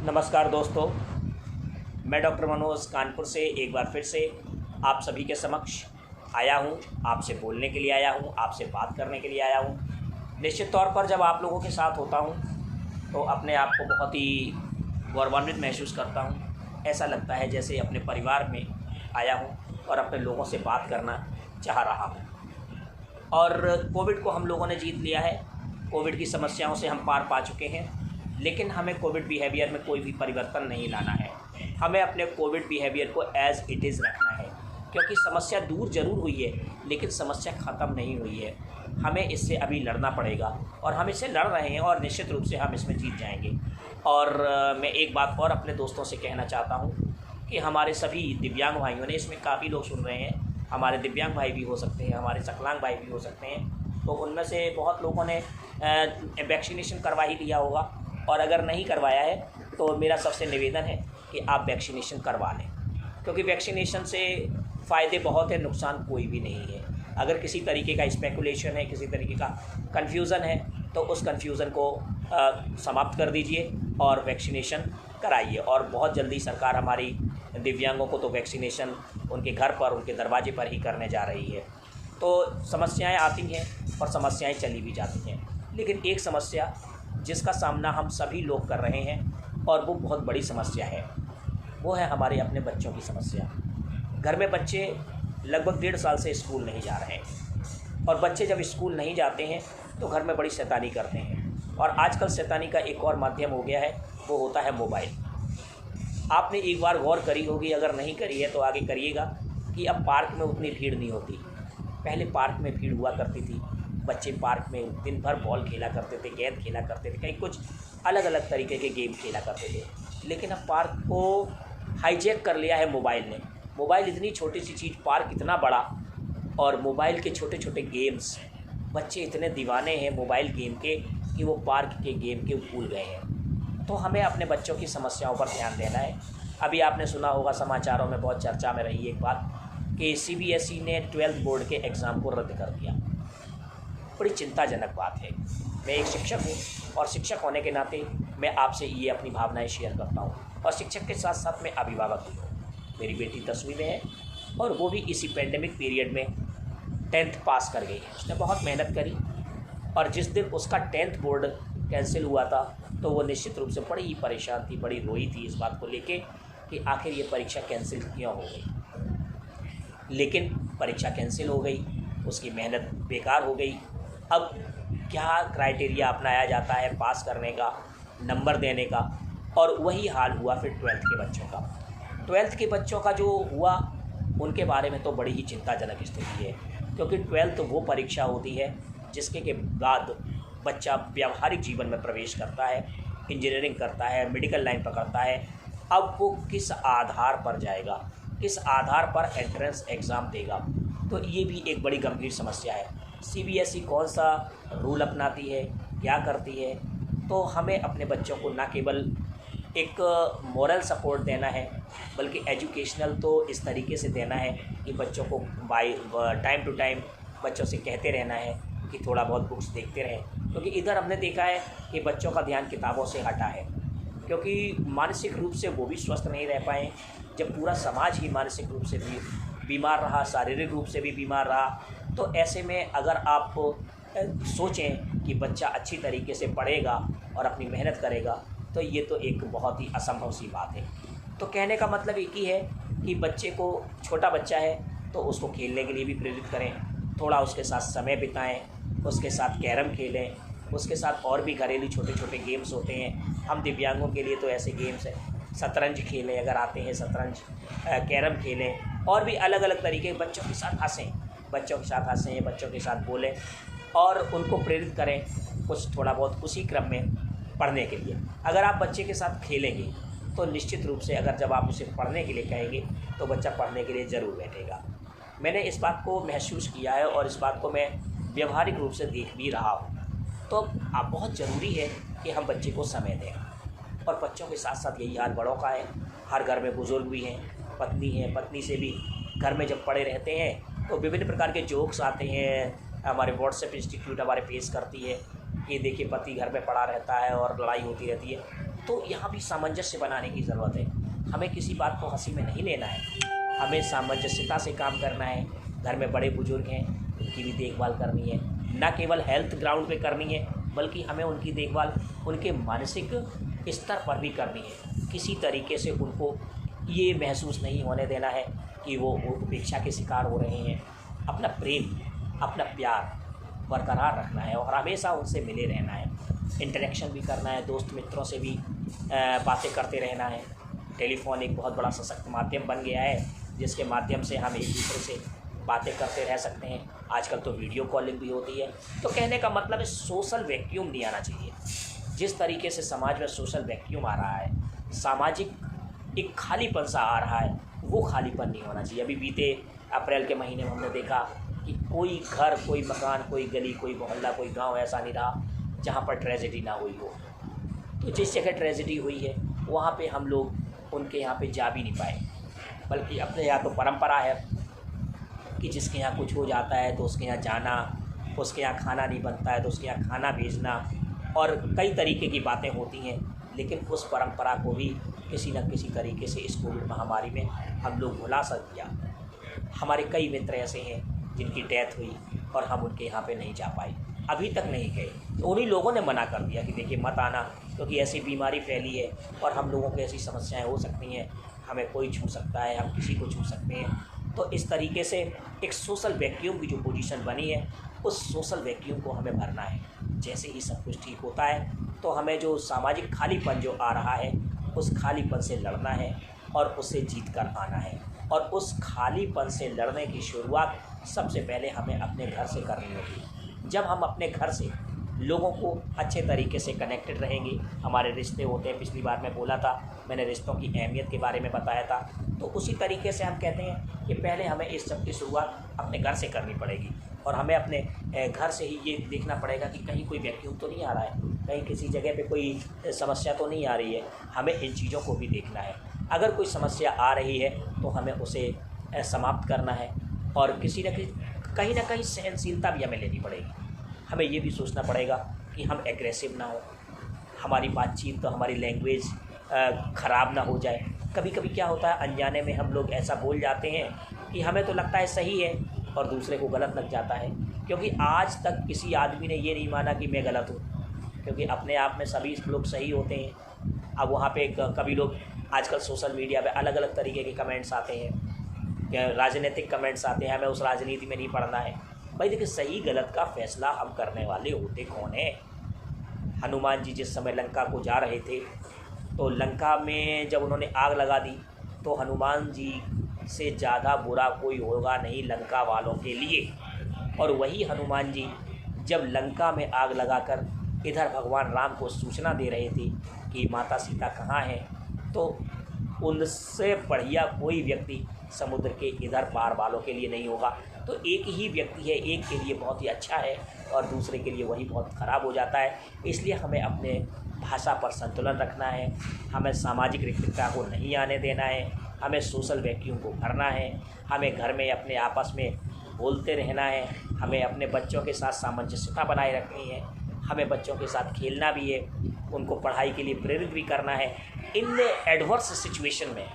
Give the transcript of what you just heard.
नमस्कार दोस्तों, मैं डॉक्टर मनोज कानपुर से एक बार फिर से आप सभी के समक्ष आया हूँ। आपसे बोलने के लिए आया हूँ, आपसे बात करने के लिए आया हूँ। निश्चित तौर पर जब आप लोगों के साथ होता हूँ तो अपने आप को बहुत ही गौरवान्वित महसूस करता हूँ। ऐसा लगता है जैसे अपने परिवार में आया हूँ और अपने लोगों से बात करना चाह रहा हूँ। और कोविड को हम लोगों ने जीत लिया है। कोविड की समस्याओं से हम पार पा चुके हैं, लेकिन हमें कोविड बिहेवियर में कोई भी परिवर्तन नहीं लाना है। हमें अपने कोविड बिहेवियर को एज़ इट इज़ रखना है, क्योंकि समस्या दूर ज़रूर हुई है लेकिन समस्या ख़त्म नहीं हुई है। हमें इससे अभी लड़ना पड़ेगा और हम इससे लड़ रहे हैं और निश्चित रूप से हम इसमें जीत जाएंगे। और मैं एक बात और अपने दोस्तों से कहना चाहता हूँ कि हमारे सभी दिव्यांग भाइयों ने, इसमें काफ़ी लोग सुन रहे हैं, हमारे दिव्यांग भाई भी हो सकते हैं, हमारे सकलांग भाई भी हो सकते हैं, तो उनमें से बहुत लोगों ने वैक्सीनेशन करवा ही लिया होगा। और अगर नहीं करवाया है तो मेरा सबसे निवेदन है कि आप वैक्सीनेशन करवा लें, क्योंकि वैक्सीनेशन से फ़ायदे बहुत है, नुकसान कोई भी नहीं है। अगर किसी तरीके का स्पेकुलेशन है, किसी तरीके का कन्फ्यूज़न है, तो उस कन्फ्यूज़न को समाप्त कर दीजिए और वैक्सीनेशन कराइए। और बहुत जल्दी सरकार हमारी दिव्यांगों को तो वैक्सीनेशन उनके घर पर, उनके दरवाजे पर ही करने जा रही है। तो समस्याएं आती हैं और समस्याएं चली भी जाती हैं, लेकिन एक समस्या जिसका सामना हम सभी लोग कर रहे हैं और वो बहुत बड़ी समस्या है, वो है हमारे अपने बच्चों की समस्या। घर में बच्चे लगभग 1.5 साल से स्कूल नहीं जा रहे हैं, और बच्चे जब स्कूल नहीं जाते हैं तो घर में बड़ी शैतानी करते हैं। और आजकल शैतानी का एक और माध्यम हो गया है, वो होता है मोबाइल। आपने एक बार गौर करी होगी, अगर नहीं करी है तो आगे करिएगा, कि अब पार्क में उतनी भीड़ नहीं होती। पहले पार्क में भीड़ हुआ करती थी, बच्चे पार्क में दिन भर बॉल खेला करते थे, गेंद खेला करते थे, कहीं कुछ अलग अलग तरीके के गेम खेला करते थे। लेकिन अब पार्क को हाईजैक कर लिया है मोबाइल ने। मोबाइल इतनी छोटी सी चीज़, पार्क इतना बड़ा, और मोबाइल के छोटे छोटे गेम्स। बच्चे इतने दीवाने हैं मोबाइल गेम के कि वो पार्क के गेम के भूल गए हैं। तो हमें अपने बच्चों की समस्याओं पर ध्यान देना है। अभी आपने सुना होगा, समाचारों में बहुत चर्चा में रही एक बात, कि CBSE ने 12th बोर्ड के एग्ज़ाम को रद्द कर दिया। बड़ी चिंताजनक बात है। मैं एक शिक्षक हूँ और शिक्षक होने के नाते मैं आपसे ये अपनी भावनाएं शेयर करता हूँ, और शिक्षक के साथ साथ मैं अभिभावक भी हूँ। मेरी बेटी 10वीं में है और वो भी इसी पेंडेमिक पीरियड में 10th पास कर गई है। उसने बहुत मेहनत करी, और जिस दिन उसका 10th बोर्ड कैंसिल हुआ था तो वो निश्चित रूप से बड़ी ही परेशान थी, बड़ी रोई थी इस बात को लेके कि आखिर ये परीक्षा कैंसिल क्यों हो गई। लेकिन परीक्षा कैंसिल हो गई, उसकी मेहनत बेकार हो गई। अब क्या क्राइटेरिया अपनाया जाता है पास करने का, नंबर देने का, और वही हाल हुआ फिर 12th के बच्चों का। 12th के बच्चों का जो हुआ, उनके बारे में तो बड़ी ही चिंताजनक स्थिति है, क्योंकि 12th वो परीक्षा होती है जिसके के बाद बच्चा व्यावहारिक जीवन में प्रवेश करता है, इंजीनियरिंग करता है, मेडिकल लाइन पकड़ता है। अब वो किस आधार पर जाएगा, किस आधार पर एंट्रेंस एग्ज़ाम देगा, तो ये भी एक बड़ी गंभीर समस्या है। CBSE कौन सा रूल अपनाती है, क्या करती है। तो हमें अपने बच्चों को ना केवल एक मोरल सपोर्ट देना है, बल्कि एजुकेशनल तो इस तरीके से देना है कि बच्चों को बाय टाइम टू टाइम बच्चों से कहते रहना है कि थोड़ा बहुत बुक्स देखते रहें। क्योंकि इधर हमने देखा है कि बच्चों का ध्यान किताबों से हटा है, क्योंकि मानसिक रूप से वो भी स्वस्थ नहीं रह पाए। जब पूरा समाज ही मानसिक रूप से भी बीमार रहा, शारीरिक रूप से भी बीमार रहा, तो ऐसे में अगर आप सोचें कि बच्चा अच्छी तरीके से पढ़ेगा और अपनी मेहनत करेगा, तो ये तो एक बहुत ही असंभव सी बात है। तो कहने का मतलब एक ही है कि बच्चे को, छोटा बच्चा है तो उसको खेलने के लिए भी प्रेरित करें, थोड़ा उसके साथ समय बिताएं, उसके साथ कैरम खेलें, उसके साथ और भी घरेलू छोटे छोटे गेम्स होते हैं। हम दिव्यांगों के लिए तो ऐसे गेम्स हैं, शतरंज खेलें अगर आते हैं, शतरंज, कैरम खेलें, और भी अलग अलग तरीके। बच्चों के साथ हंसें, बच्चों के साथ हंसें, बच्चों के साथ बोलें और उनको प्रेरित करें कुछ थोड़ा बहुत उसी क्रम में पढ़ने के लिए। अगर आप बच्चे के साथ खेलेंगे तो निश्चित रूप से, अगर जब आप उसे पढ़ने के लिए कहेंगे तो बच्चा पढ़ने के लिए ज़रूर बैठेगा। मैंने इस बात को महसूस किया है और इस बात को मैं व्यवहारिक रूप से देख भी रहा हूँ। तो अब बहुत ज़रूरी है कि हम बच्चे को समय दें, और बच्चों के साथ साथ यही हाल बड़ों का है। हर घर में बुज़ुर्ग भी हैं, पत्नी है, पत्नी से भी घर में जब पड़े रहते हैं तो विभिन्न प्रकार के जोक्स आते हैं। हमारे व्हाट्सएप इंस्टीट्यूट हमारे पेश करती है कि देखिए पति घर में पड़ा रहता है और लड़ाई होती रहती है। तो यहाँ भी सामंजस्य बनाने की ज़रूरत है। हमें किसी बात को हंसी में नहीं लेना है, हमें सामंजस्यता से काम करना है। घर में बड़े बुजुर्ग हैं, उनकी भी देखभाल करनी है, न केवल हेल्थ ग्राउंड पे करनी है बल्कि हमें उनकी देखभाल उनके मानसिक स्तर पर भी करनी है। किसी तरीके से उनको ये महसूस नहीं होने देना है कि वो उपेक्षा के शिकार हो रहे हैं। अपना प्रेम, अपना प्यार बरकरार रखना है और हमेशा उनसे मिले रहना है। इंटरेक्शन भी करना है, दोस्त मित्रों से भी बातें करते रहना है। टेलीफोन एक बहुत बड़ा सशक्त माध्यम बन गया है जिसके माध्यम से हम एक दूसरे से बातें करते रह सकते हैं। आजकल तो वीडियो कॉलिंग भी होती है। तो कहने का मतलब है सोशल वैक्यूम नहीं आना चाहिए। जिस तरीके से समाज में सोशल वैक्यूम आ रहा है, सामाजिक एक खालीपन सा आ रहा है, वो खालीपन नहीं होना चाहिए। अभी बीते अप्रैल के महीने में हमने देखा कि कोई घर, कोई मकान, कोई गली, कोई मोहल्ला, कोई गांव ऐसा नहीं रहा जहां पर ट्रेजेडी ना हुई हो। तो जिस जगह ट्रेजेडी हुई है वहाँ पे हम लोग उनके यहाँ पे जा भी नहीं पाए, बल्कि अपने यहाँ तो परंपरा है कि जिसके यहाँ कुछ हो जाता है तो उसके यहाँ जाना, उसके यहाँ खाना नहीं बनता है तो उसके यहाँ खाना भेजना, और कई तरीके की बातें होती हैं। लेकिन उस परंपरा को भी किसी न किसी तरीके से इस कोविड महामारी में हम लोग भुला सक दिया। हमारे कई मित्र ऐसे हैं जिनकी डेथ हुई और हम उनके यहाँ पे नहीं जा पाए, अभी तक नहीं गए। तो उन्हीं लोगों ने मना कर दिया कि देखिए मत आना, क्योंकि ऐसी बीमारी फैली है और हम लोगों को ऐसी समस्याएं हो सकती हैं, हमें कोई छू सकता है, हम किसी को छू सकते हैं। तो इस तरीके से एक सोशल वैक्यूम की जो पोजीशन बनी है, उस सोशल वैक्यूम को हमें भरना है। जैसे ही सब कुछ ठीक होता है तो हमें जो सामाजिक खालीपन जो आ रहा है उस खालीपन से लड़ना है और उसे जीत कर आना है। और उस खालीपन से लड़ने की शुरुआत सबसे पहले हमें अपने घर से करनी होगी। जब हम अपने घर से लोगों को अच्छे तरीके से कनेक्टेड रहेंगे, हमारे रिश्ते होते हैं, पिछली बार मैं बोला था, मैंने रिश्तों की अहमियत के बारे में बताया था, तो उसी तरीके से हम कहते हैं कि पहले हमें इस सब की शुरुआत अपने घर से करनी पड़ेगी। और हमें अपने घर से ही ये देखना पड़ेगा कि कहीं कोई वैक्यूम तो नहीं आ रहा है, कहीं किसी जगह पे कोई समस्या तो नहीं आ रही है। हमें इन चीज़ों को भी देखना है। अगर कोई समस्या आ रही है तो हमें उसे समाप्त करना है और किसी न कहीं ना कहीं सहनशीलता भी हमें लेनी पड़ेगी। हमें ये भी सोचना पड़ेगा कि हम एग्रेसिव ना हो, हमारी बातचीत, तो हमारी लैंग्वेज ख़राब ना हो जाए। कभी कभी क्या होता है, अनजाने में हम लोग ऐसा बोल जाते हैं कि हमें तो लगता है सही है और दूसरे को गलत लग जाता है। क्योंकि आज तक किसी आदमी ने ये नहीं माना कि मैं गलत हूँ, क्योंकि अपने आप में सभी लोग सही होते हैं। अब वहाँ पे कभी लोग आजकल सोशल मीडिया पे अलग अलग तरीके के कमेंट्स आते हैं, राजनीतिक कमेंट्स आते हैं, हमें उस राजनीति में नहीं पढ़ना है। भाई देखिए, सही गलत का फैसला हम करने वाले होते कौन है? हनुमान जी जिस समय लंका को जा रहे थे तो लंका में जब उन्होंने आग लगा दी तो हनुमान जी से ज़्यादा बुरा कोई होगा नहीं लंका वालों के लिए। और वही हनुमान जी जब लंका में आग लगाकर इधर भगवान राम को सूचना दे रहे थे कि माता सीता कहाँ हैं, तो उनसे बढ़िया कोई व्यक्ति समुद्र के इधर पार वालों के लिए नहीं होगा। तो एक ही व्यक्ति है, एक के लिए बहुत ही अच्छा है और दूसरे के लिए वही बहुत ख़राब हो जाता है। इसलिए हमें अपने भाषा पर संतुलन रखना है, हमें सामाजिक रिक्तता को नहीं आने देना है, हमें सोशल वैक्यूम को भरना है, हमें घर में अपने आपस में बोलते रहना है, हमें अपने बच्चों के साथ सामंजस्यता बनाए रखनी है, हमें बच्चों के साथ खेलना भी है, उनको पढ़ाई के लिए प्रेरित भी करना है। इन एडवर्स सिचुएशन में